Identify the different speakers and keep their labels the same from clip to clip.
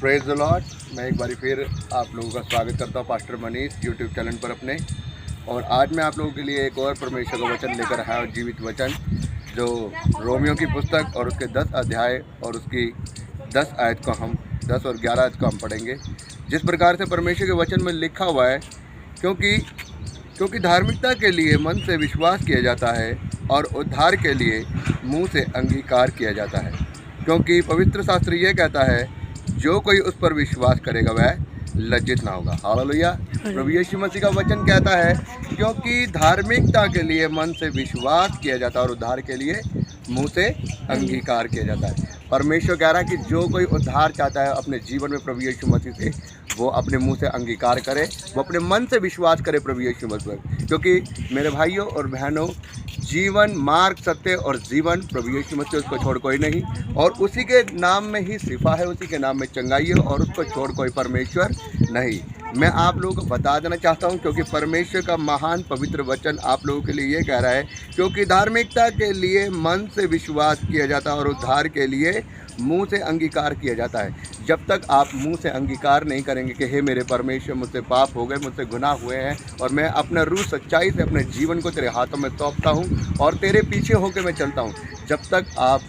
Speaker 1: Praise the Lord. मैं एक बार फिर आप लोगों का स्वागत करता हूँ पास्टर मनीष यूट्यूब चैनल पर अपने। और आज मैं आप लोगों के लिए एक और परमेश्वर का वचन लेकर आया हूँ, जीवित वचन, जो रोमियो की पुस्तक और उसके 10 अध्याय और उसकी 10 आयत को हम 10 और 11 आयत को हम पढ़ेंगे। जिस प्रकार से परमेश्वर के वचन में लिखा हुआ है, क्योंकि धार्मिकता के लिए मन से विश्वास किया जाता है और उद्धार के लिए मुँह से अंगीकार किया जाता है। क्योंकि पवित्र शास्त्र ये कहता है, जो कोई उस पर विश्वास करेगा वह लज्जित ना होगा। हालेलुया। प्रभु यीशु मसीह का वचन कहता है, क्योंकि धार्मिकता के लिए मन से विश्वास किया जाता है और उद्धार के लिए मुंह से अंगीकार किया जाता है। परमेश्वर कह रहा है कि जो कोई उद्धार चाहता है अपने जीवन में प्रभु यीशु मसीह से, वो अपने मुंह से अंगीकार करे, वो अपने मन से विश्वास करे प्रभु यीशु मसीह पर। क्योंकि मेरे भाइयों और बहनों, जीवन, मार्ग, सत्य और जीवन प्रभु यीशु मसीह, उसको छोड़ कोई नहीं। और उसी के नाम में ही शिफा है, उसी के नाम में चंगाई है, और उसको छोड़ कोई परमेश्वर नहीं। मैं आप लोगों को बता देना चाहता हूं, क्योंकि परमेश्वर का महान पवित्र वचन आप लोगों के लिए ये कह रहा है, क्योंकि धार्मिकता के लिए मन से विश्वास किया जाता है और उद्धार के लिए मुंह से अंगीकार किया जाता है। जब तक आप मुंह से अंगीकार नहीं करेंगे कि हे मेरे परमेश्वर, मुझसे पाप हो गए, मुझसे गुनाह हुए हैं, और मैं अपना रूह सच्चाई से अपने जीवन को तेरे हाथों में सौंपता हूँ और तेरे पीछे होकर मैं चलता हूँ, जब तक आप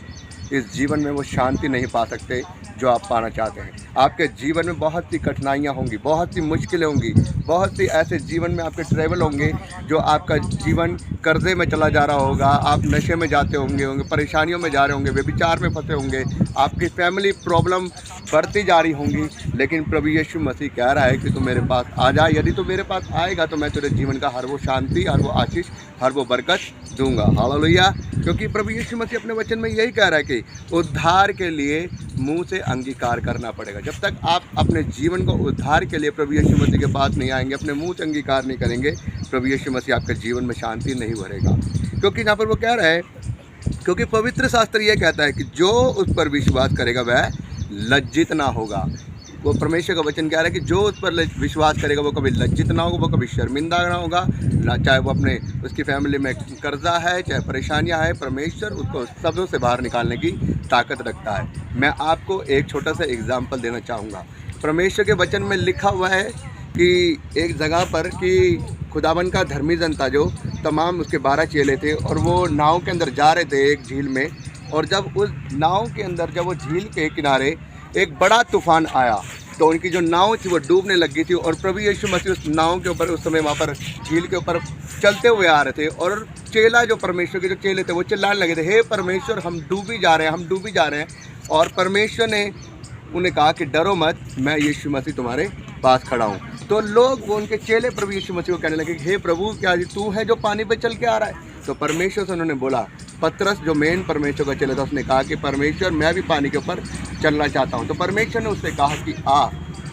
Speaker 1: इस जीवन में वो शांति नहीं पा सकते जो आप पाना चाहते हैं। आपके जीवन में बहुत सी कठिनाइयाँ होंगी, बहुत सी मुश्किलें होंगी, बहुत सी ऐसे जीवन में आपके ट्रैवल होंगे जो आपका जीवन कर्जे में चला जा रहा होगा, आप नशे में जाते होंगे, परेशानियों में जा रहे होंगे, व्यभिचार में फंसे होंगे, आपकी फैमिली प्रॉब्लम बढ़ती जा रही होंगी। लेकिन प्रभु यीशु मसीह कह रहा है कि तू मेरे पास आ जा। यदि तू मेरे पास आएगा तो मैं तेरे जीवन का हर वो शांति, हर वो आशीष, हर वो बरकत दूंगा। हालेलुया। क्योंकि प्रभु यीशु मसीह अपने वचन में यही कह रहा है कि उद्धार के लिए मुंह से अंगीकार करना पड़ेगा। जब तक आप अपने जीवन को उद्धार के लिए प्रभु यीशु मसीह के पास नहीं आएंगे, अपने मुंह से अंगीकार नहीं करेंगे, प्रभु यीशु मसीह आपके जीवन में शांति नहीं भरेगा। क्योंकि यहाँ पर वो कह रहा है, क्योंकि पवित्र शास्त्र ये कहता है कि जो उस पर विश्वास करेगा वह लज्जित ना होगा। वो परमेश्वर का वचन कह रहा है कि जो उस पर विश्वास करेगा वो कभी लज्जित ना होगा, वो कभी शर्मिंदा ना होगा। चाहे वो अपने उसकी फैमिली में कर्जा है, चाहे परेशानियां है, परमेश्वर उसको सबों से बाहर निकालने की ताकत रखता है। मैं आपको एक छोटा सा एग्जाम्पल देना चाहूँगा। परमेश्वर के वचन में लिखा हुआ है कि एक जगह पर कि खुदावन का धर्मी जन था, जो तमाम उसके 12 चेले थे, और वो नाव के अंदर जा रहे थे एक झील में। और जब उस नाव के अंदर, जब वो झील के किनारे एक बड़ा तूफान आया, तो उनकी जो नाव थी वो डूबने लगी थी। और प्रभु यीशु मसीह उस नाव के ऊपर उस समय वहाँ पर झील के ऊपर चलते हुए आ रहे थे। और चेला, जो परमेश्वर के जो चेले थे, वो चिल्लाने लगे थे, हे परमेश्वर, हम डूबी जा रहे हैं, हम डूबी जा रहे हैं। और परमेश्वर ने उन्हें कहा कि डरो मत, मैं यीशु मसीह तुम्हारे पास खड़ा हूँ। तो लोग, वो उनके चेले प्रभु यीशु मसीह को कहने लगे, हे प्रभु, क्या तू है जो पानी पे चल के आ रहा है? तो परमेश्वर से उन्होंने बोला, पतरस जो मेन परमेश्वर का चेला था, उसने कहा कि परमेश्वर, मैं भी पानी के ऊपर चलना चाहता हूँ। तो परमेश्वर ने उससे कहा कि आ,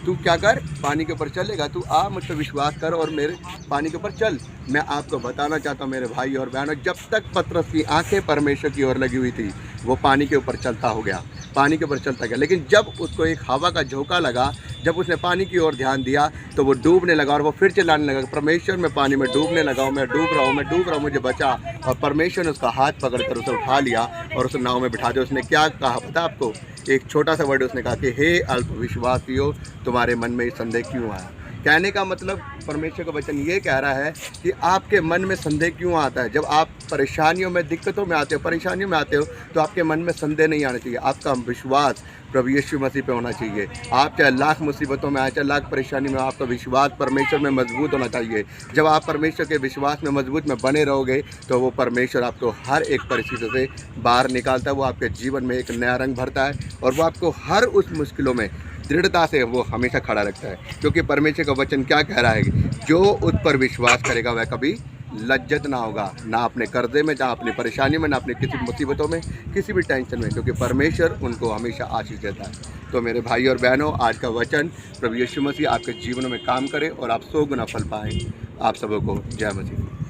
Speaker 1: तू क्या कर, पानी के ऊपर चलेगा, तू आ, मुझ पर विश्वास कर और मेरे पानी के ऊपर चल। मैं आपको बताना चाहता हूँ मेरे भाई और बहनों, जब तक पतरस की आंखें परमेश्वर की ओर लगी हुई थी, वो पानी के ऊपर चलता हो गया, पानी के ऊपर चलता गया। लेकिन जब उसको एक हवा का झोंका लगा, जब उसने पानी की ओर ध्यान दिया, तो वो डूबने लगा। और वो फिर चिल्लाने लगा, परमेश्वर, मैं पानी में डूबने लगा हूँ, मैं डूब रहा हूँ, मैं डूब रहा हूँ, मुझे बचा। और परमेश्वर ने उसका हाथ पकड़कर उसे उठा लिया और उस नाव में बिठा दिया। उसने क्या कहा पता आपको? एक छोटा सा वर्ड उसने कहा कि हे अल्प विश्वासियों, तुम्हारे मन में संदेह क्यों आया? कहने का मतलब परमेश्वर का वचन ये कह रहा है कि आपके मन में संदेह क्यों आता है? जब आप परेशानियों में, दिक्कतों में आते हो, परेशानियों में आते हो, तो आपके मन में संदेह नहीं आना चाहिए। आपका विश्वास प्रभु यीशु मसीह पे होना चाहिए। आप चाहे लाख मुसीबतों में आए, चाहे लाख परेशानी में, आपका विश्वास परमेश्वर में मजबूत होना चाहिए। जब आप परमेश्वर के विश्वास में मजबूत में बने रहोगे, तो वो परमेश्वर आपको हर एक परिस्थिति से बाहर निकालता है। वो आपके जीवन में एक नया रंग भरता है और वो आपको हर उस मुश्किलों में दृढ़ता से वो हमेशा खड़ा रखता है। क्योंकि परमेश्वर का वचन क्या कह रहा है, जो उस पर विश्वास करेगा वह कभी लज्जत ना होगा, ना अपने कर्जे में, ना अपनी परेशानी में, ना अपनी किसी मुसीबतों में, किसी भी टेंशन में, क्योंकि परमेश्वर उनको हमेशा आशीष देता है। तो मेरे भाई और बहनों, आज का वचन प्रभु यीशु मसीह आपके जीवन में काम करे और आप 100 गुना फल पाएँ। आप सबों को जय मसीह।